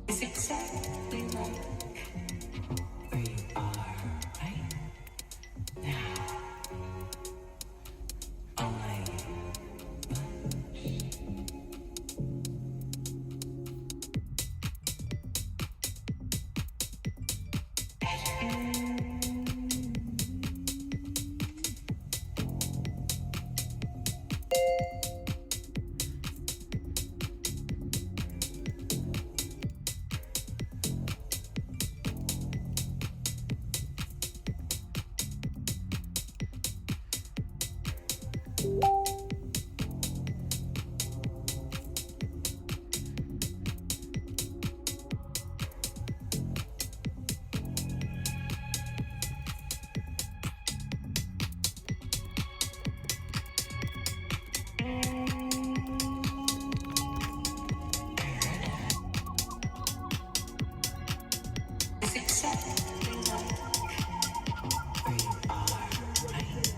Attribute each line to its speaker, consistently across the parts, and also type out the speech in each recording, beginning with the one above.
Speaker 1: It's exactly like where you are right now. Only it's exactly like where you are right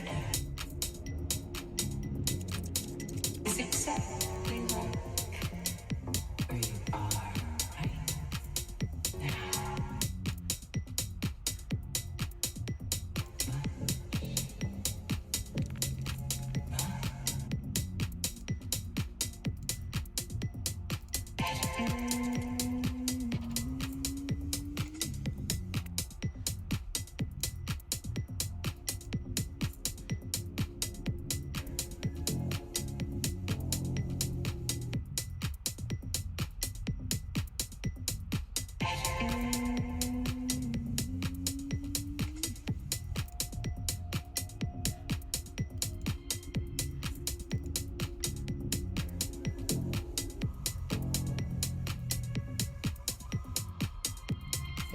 Speaker 1: now. It's exactly like where you are right now.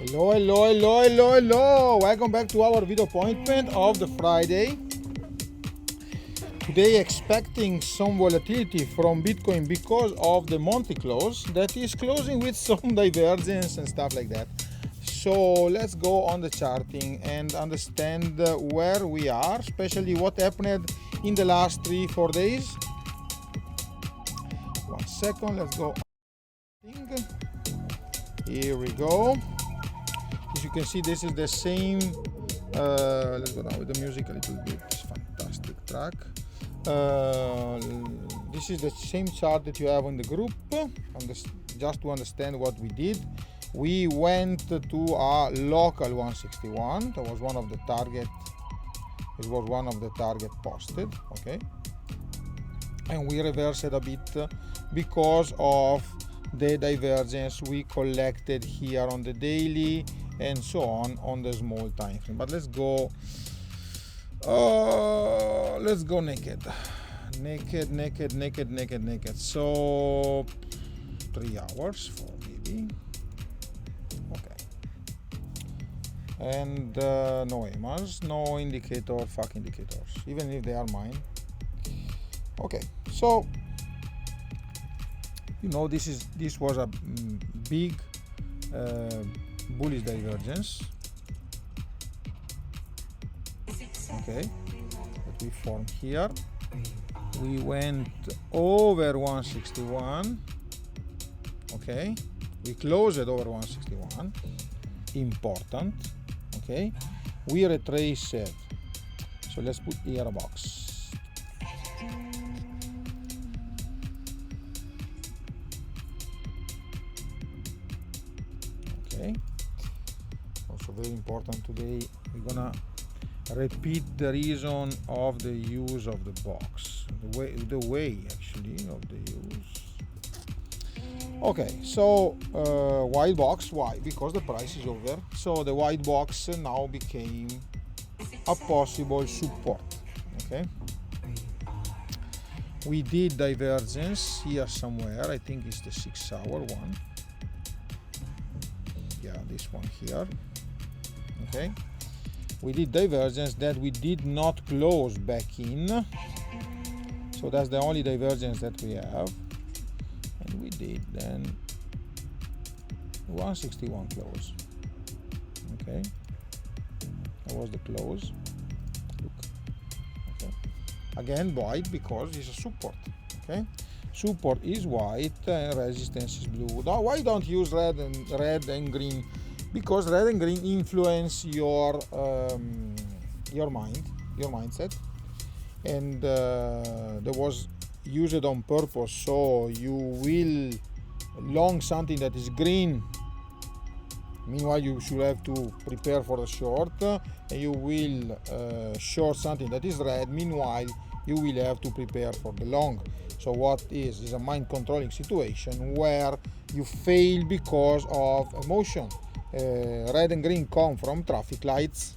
Speaker 2: Hello, hello, hello, hello, hello. Welcome back to our video appointment of the Friday. Today expecting some volatility from Bitcoin because of the monthly close that is closing with some divergence and stuff like that. So let's go on the charting and understand where we are, especially what happened in the last 3-4 days. 1 second, let's go. Here we go. As you can see, this is the same. Let's go down with the music a little bit. It's fantastic track. This is the same chart that you have in the group. Just to understand what we did, we went to our local 161. That was one of the target. It was one of the target posted. Okay, and we reversed it a bit because of the divergence we collected here on the daily and so on the small time frame. But let's go naked. So 3 hours for maybe. Okay, and no EMAs, no indicator, fuck indicators, even if they are mine. Okay, so you know, this was a big bullish divergence. Okay, that we formed here. We went over 161. Okay, we closed it over 161. Important. Okay, we retraced it. So let's put here a box. Okay, also very important today, we're gonna repeat the reason of the use of the box, the way actually of the use. Okay, so white box. Why? Because the price is over, so the white box now became a possible support. Okay, we did divergence here somewhere. I think it's the 6-hour one. Yeah, this one here. Okay, we did divergence that we did not close back in, so that's the only divergence that we have, and we did then 161 close. Okay, that was the close. Look. Okay, again white because it's a support. Okay, support is white and resistance is blue. Now, why don't use red and green? Because red and green influence your mindset, and that was used on purpose. So you will long something that is green. Meanwhile, you should have to prepare for the short, and you will short something that is red. Meanwhile, you will have to prepare for the long. So what is a mind controlling situation where you fail because of emotion. Red and green come from traffic lights,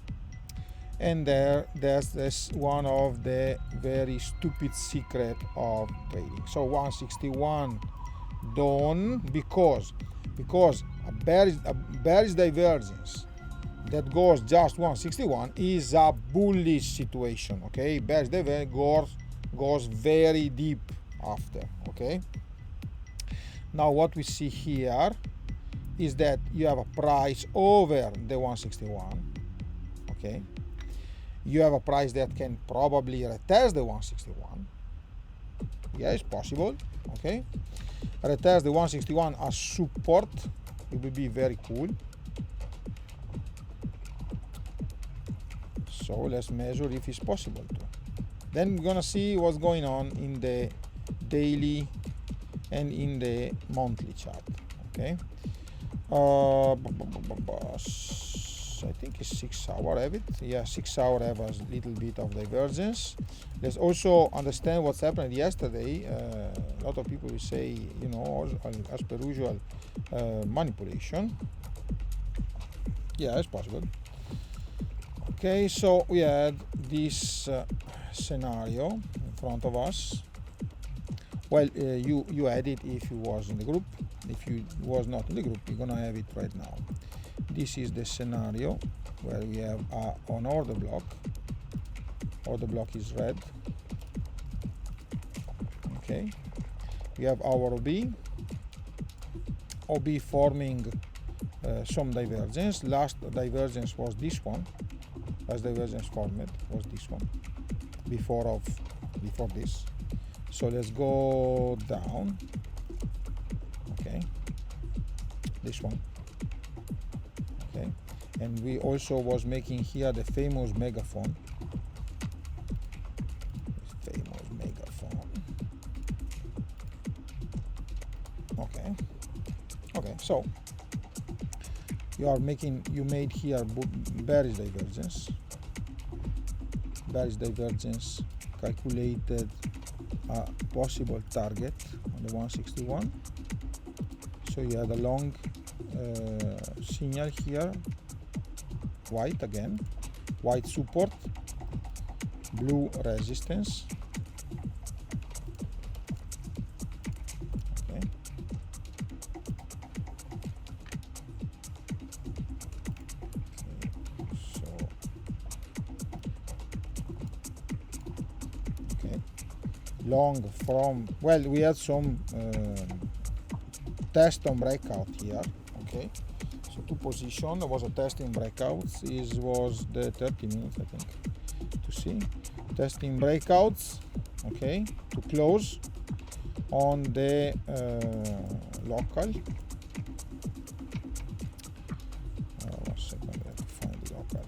Speaker 2: and there's this one of the very stupid secret of trading. So 161 done because a bearish divergence that goes just 161 is a bullish situation. Okay, bearish divergence goes very deep after. Okay, now what we see here is that you have a price over the 161. Okay, you have a price that can probably retest the 161. Yeah, it's possible. Okay, retest the 161 as support. It will be very cool. So let's measure if it's possible to. Then we're gonna see what's going on in the daily and in the monthly chart. Okay, I think it's 6-hour have it. Yeah, 6-hour have a little bit of divergence. Let's also understand what's happened yesterday. A lot of people will say, you know, as per usual, manipulation. Yeah, it's possible. Okay, so we had this scenario in front of us. Well, you had it if you was in the group. If you was not in the group, you're gonna have it right now. this is the scenario where we have an order block. Order block is red. Okay, we have our OB forming some divergence. Last divergence was this one. Last divergence formed was this one before this. So let's go down. Okay, this one. Okay, and we also was making here the famous megaphone. Okay, so you made here bearish divergence. Bearish divergence calculated a possible target on the 161. So you had a long signal here, white again, white support, blue resistance. Long from, well, we had some test on breakout here. Okay, so two position. There was a testing breakouts. This was the 30 minutes, I think, to see testing breakouts. Okay, to close on the local. 1 second, I have to find the local.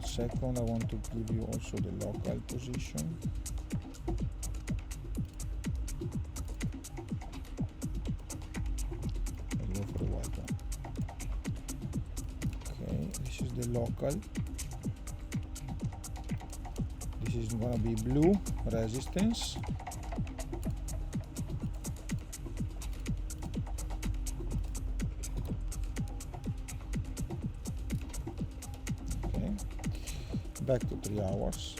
Speaker 2: Second, I want to give you also the local position. Let's go for the white one. Okay, this is the local. This is gonna be blue resistance. Back to 3 hours.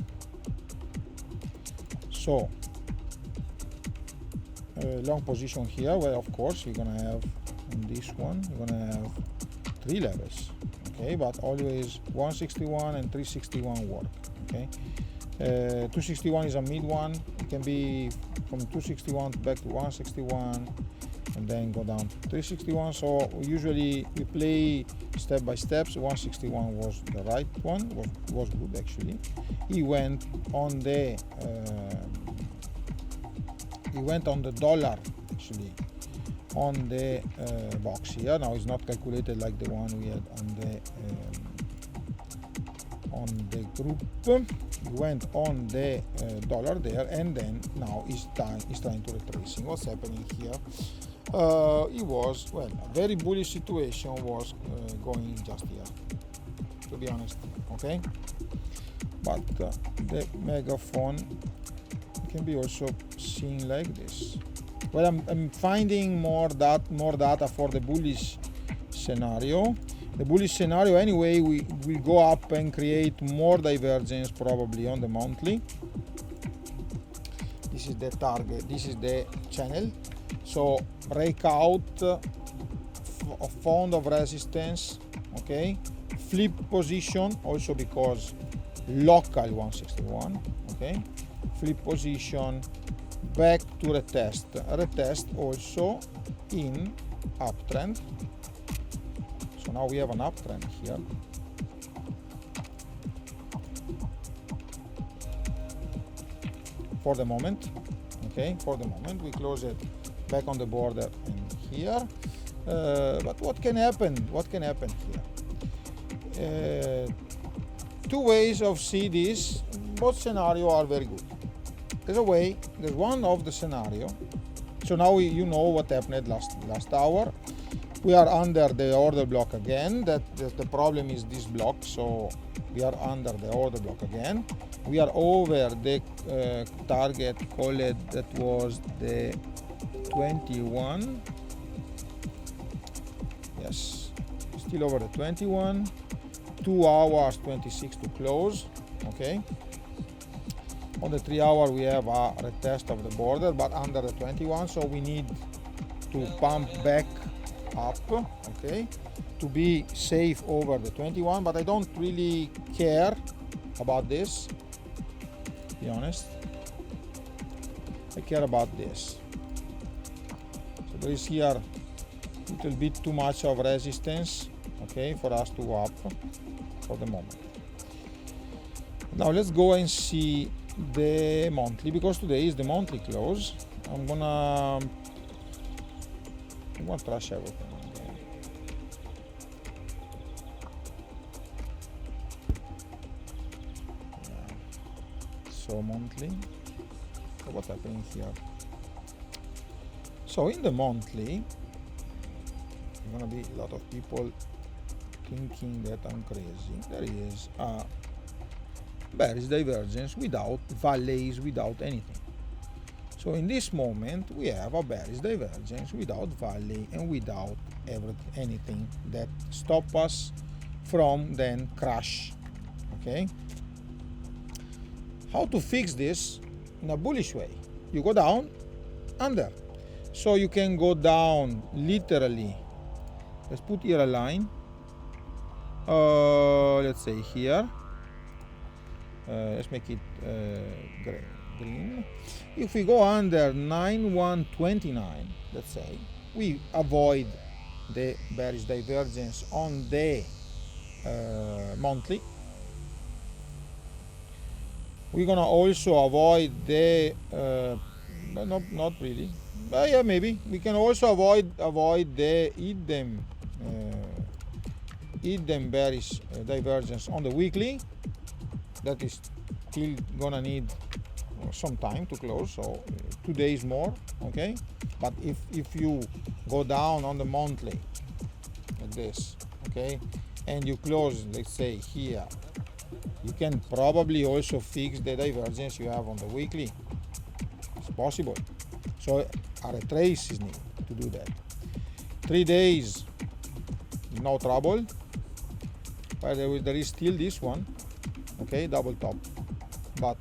Speaker 2: So long position here, well, of course we're gonna have on this one, we're gonna have 3 levels. Okay, but always 161 and 361 work. Okay, 261 is a mid one. It can be from 261 back to 161 and then go down to 361. So usually we play step by steps. 161 was the right one, was good actually. He went on the dollar actually on the box here. Now it's not calculated like the one we had on the group. He went on the dollar there, and then now he's trying to retracing. What's happening here? It was, well, a very bullish situation was going just here, to be honest. Okay, but the megaphone can be also seen like this. Well, I'm finding more data for the bullish scenario. The bullish scenario anyway, we will go up and create more divergence probably on the monthly. This is the target, this is the channel. So breakout, fond of resistance, okay, flip position also because local 161, okay, flip position, back to retest also in uptrend. So now we have an uptrend here. For the moment, okay, for the moment we close it back on the border in here. But what can happen? What can happen here? Two ways of see this. Both scenarios are very good. There's one of the scenario. So now you know what happened last hour. We are under the order block again. That the problem is this block. So we are under the order block again. We are over the target, call it, that was the 21. Yes, still over the 21. 2 hours 26 to close. Okay. On the 3 hour we have a retest of the border, but under the 21, so we need to pump back up, okay, to be safe over the 21, but I don't really care about this, to be honest. I care about this. So there is here a little bit too much of resistance, okay, for us to go up for the moment. Now let's go and see the monthly, because today is the monthly close. I'm gonna trash everything. So monthly, so what's happening here? So in the monthly, there's gonna be a lot of people thinking that I'm crazy. There is a bearish divergence without valleys, without anything. So in this moment we have a bearish divergence without valley and without anything that stop us from then crash. Okay, how to fix this in a bullish way? You go down under, so you can go down literally. Let's put here a line, let's say here, let's make it green. If we go under 9129, let's say, we avoid the bearish divergence on the monthly. We're gonna also avoid the not really, but yeah, maybe we can also avoid the idem bearish divergence on the weekly. That is still gonna need some time to close, so 2 days more, okay. But if you go down on the monthly like this, okay, and you close, let's say here, you can probably also fix the divergence you have on the weekly. It's possible. So a retrace is needed to do that. 3 days, no trouble. But there is still this one, okay, double top, but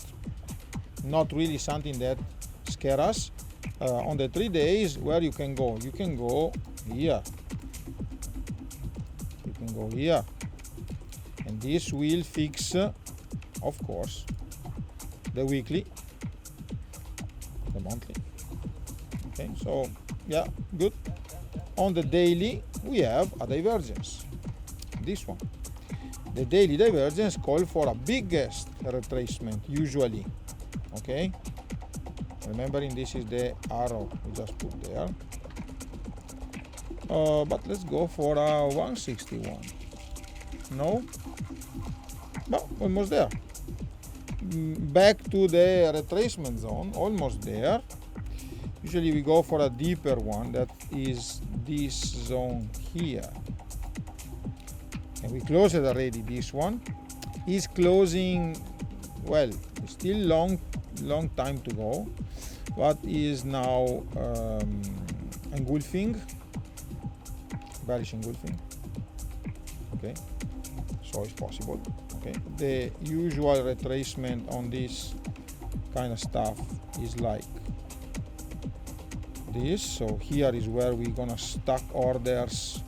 Speaker 2: not really something that scares us. On the 3 days, where you can go here, you can go here, and this will fix, of course, the weekly, the monthly. Okay, so yeah, good. On the daily, we have a divergence, this one. The daily divergence calls for a biggest retracement usually, okay. Remembering this is the arrow we just put there, but let's go for a 161. No, almost there. Back to the retracement zone, almost there. Usually we go for a deeper one, that is this zone here, and we closed it already. This one is closing, well, still long time to go, but is now engulfing, bearish engulfing, okay. So it's possible, okay. The usual retracement on this kind of stuff is like this. So here is where we're gonna stack orders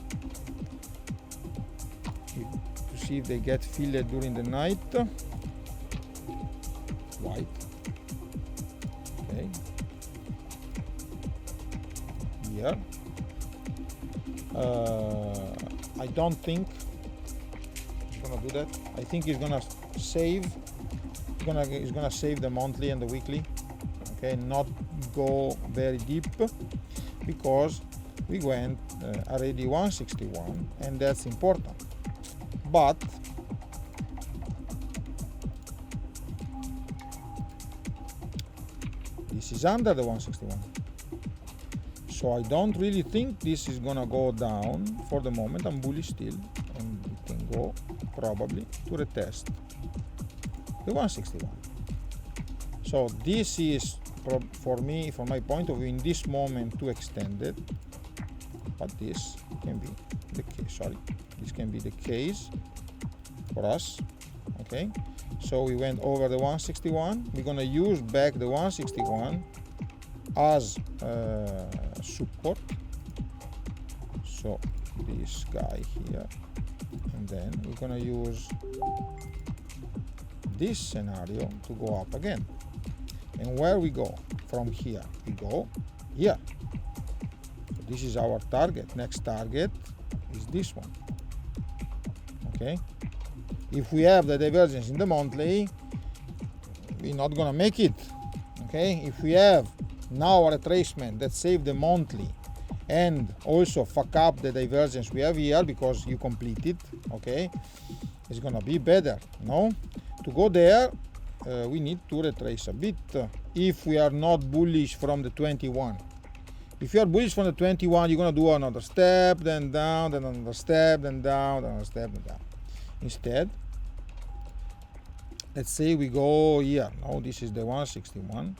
Speaker 2: to see if they get filled during the night. White, okay. Here, I don't think it's gonna do that. I think it's gonna save. It's gonna save the monthly and the weekly, okay. Not go very deep, because we went already 161, and that's important. But this is under the 161, so I don't really think this is gonna go down for the moment. I'm bullish still, and it can go probably to retest the 161. So this is for me, from my point of view, in this moment, too extended. But this can be the case. Sorry, this can be the case for us Okay, so we went over the 161. We're gonna use back the 161 as support. So this guy here, and then we're gonna use this scenario to go up again. And where we go from here? We go here. So this is our target. Next target is this one. Okay, if we have the divergence in the monthly, we're not gonna make it. Okay, if we have now a retracement that save the monthly and also fuck up the divergence we have here because you complete it, okay, it's gonna be better. No, to go there we need to retrace a bit if we are not bullish from the 21. If you are bullish from the 21, you're gonna do another step, then down, then another step, then down, then another step, then down. Instead, let's say we go here. Now this is the 161,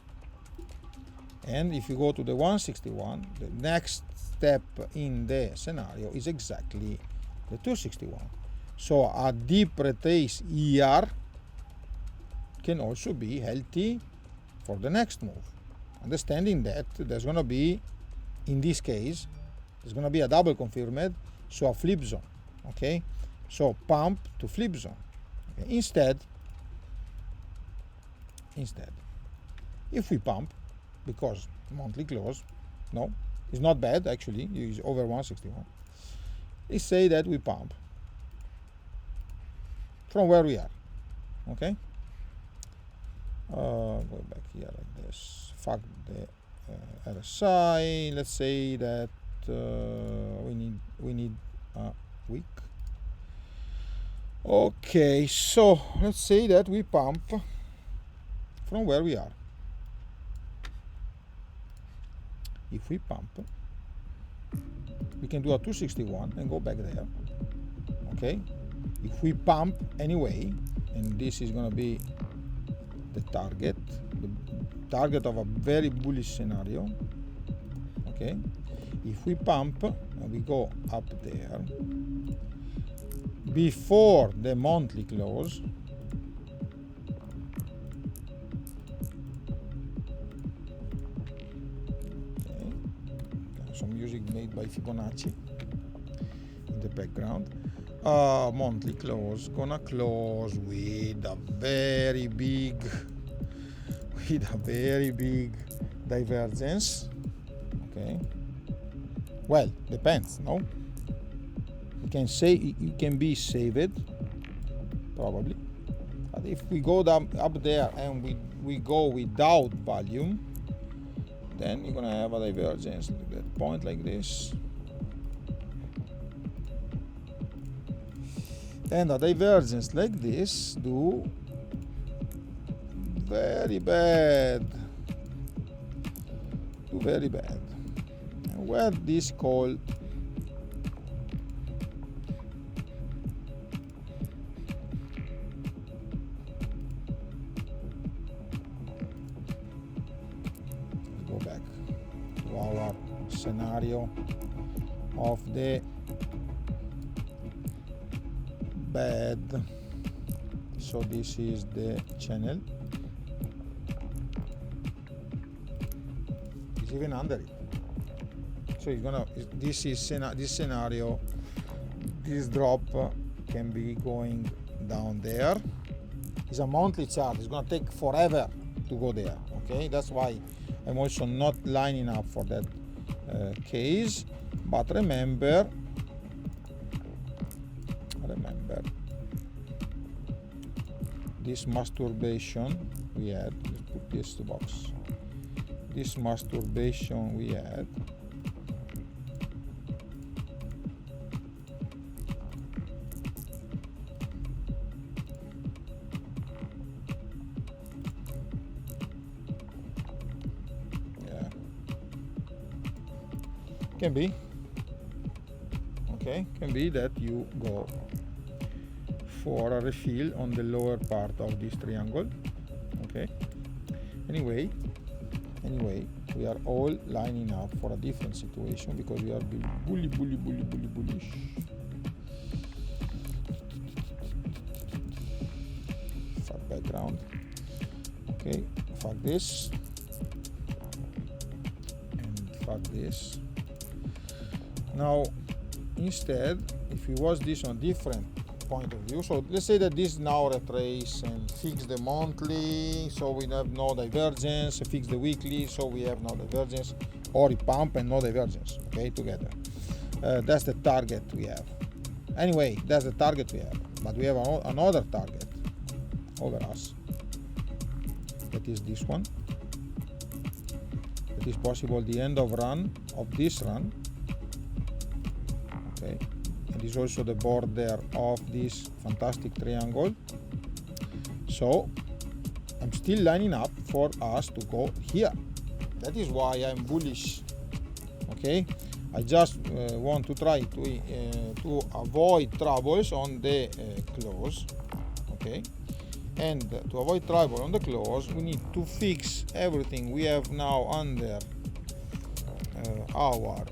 Speaker 2: and if you go to the 161, the next step in the scenario is exactly the 261. So a deep retrace here can also be healthy for the next move, understanding that there's going to be, in this case, there's going to be a double confirmed, so a flip zone. Okay, so pump to flip zone. Okay. Instead, if we pump, because monthly close, no, it's not bad actually, it's over 161. Let's say that we pump from where we are. Okay, go back here like this. Fuck the RSI. Let's say that we need a week. Okay, so let's say that we pump from where we are. If we pump, we can do a 261 and go back there. Okay, if we pump anyway, and this is going to be the target of a very bullish scenario. Okay, if we pump and we go up there before the monthly close, okay, some music made by Fibonacci in the background. Monthly close gonna close with a very big divergence. Okay, well, depends, no, you can say it can be saved probably, but if we go down up there and we go without volume, then you're gonna have a divergence at that point like this, and a divergence like this do very bad, and where this called go back to our scenario of the bad. So this is the channel, it's even under it, so it's gonna, this scenario, this drop can be going down there. It's a monthly chart, it's gonna take forever to go there. Okay, that's why I'm also not lining up for that case. But remember this masturbation we had. Let's put this to box. This masturbation we had, yeah, can be, okay, can be that you go for a refill on the lower part of this triangle. Okay, anyway, we are all lining up for a different situation because we are bullish. background. Okay, fuck this and fuck this. Now instead, if we watch this on different point of view, so let's say that this now retrace and fix the monthly, so we have no divergence, fix the weekly, so we have no divergence, or pump and no divergence, okay, together. That's the target we have. Anyway, that's the target we have, but we have another target over us. That is this one. It is possible the end of run of this run. Okay, and is also the border of this fantastic triangle. So I'm still lining up for us to go here. That is why I'm bullish. Okay, I just want to try to avoid troubles on the close. Okay, and to avoid trouble on the close, we need to fix everything we have now under our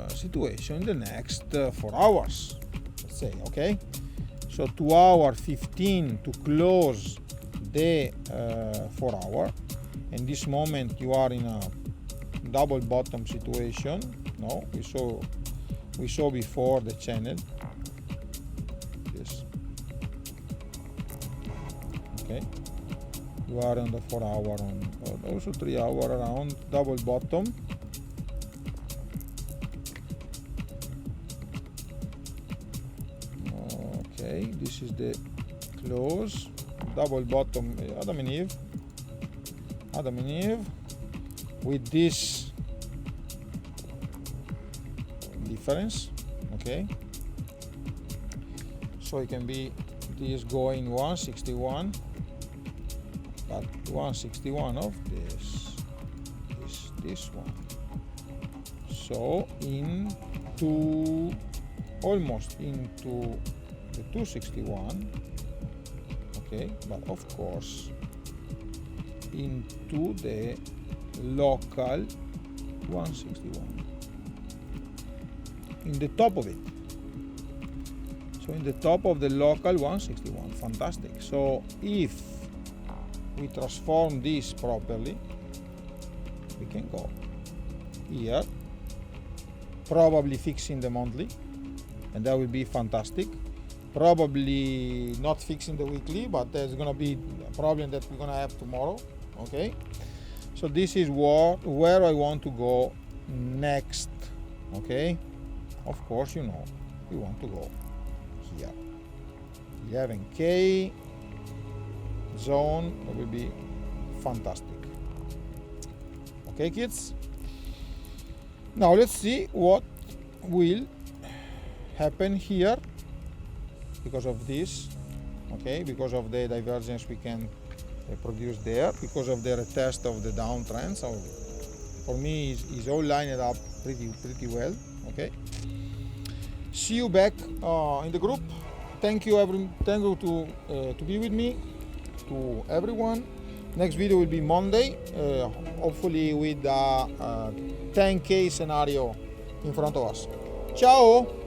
Speaker 2: situation in the next 4 hours, let's say. Okay, so 2 hour 15 to close the 4 hour. In this moment you are in a double bottom situation. No, we saw before the channel. Yes. Okay, you are on the 4 hour, on also 3 hour around double bottom. Okay, this is the close, double bottom, Adam and Eve, with this difference. Okay, so it can be this going 161, but 161 of this is this one, so into almost into the 261. Okay, but of course into the local 161 in the top of it. So in the top of the local 161, fantastic. So if we transform this properly, we can go here, probably fixing the monthly, and that will be fantastic. Probably not fixing the weekly, but there's gonna be a problem that we're gonna have tomorrow. Okay, so this is where I want to go next. Okay, of course, you know, we want to go here, 11K zone. That will be fantastic. Okay, kids, now let's see what will happen here because of this. Okay, because of the divergence we can produce there, because of the retest of the downtrend. So for me is all lined up pretty well. Okay, see you back in the group. Thank you to be with me, to everyone. Next video will be Monday, hopefully with a 10K scenario in front of us. Ciao.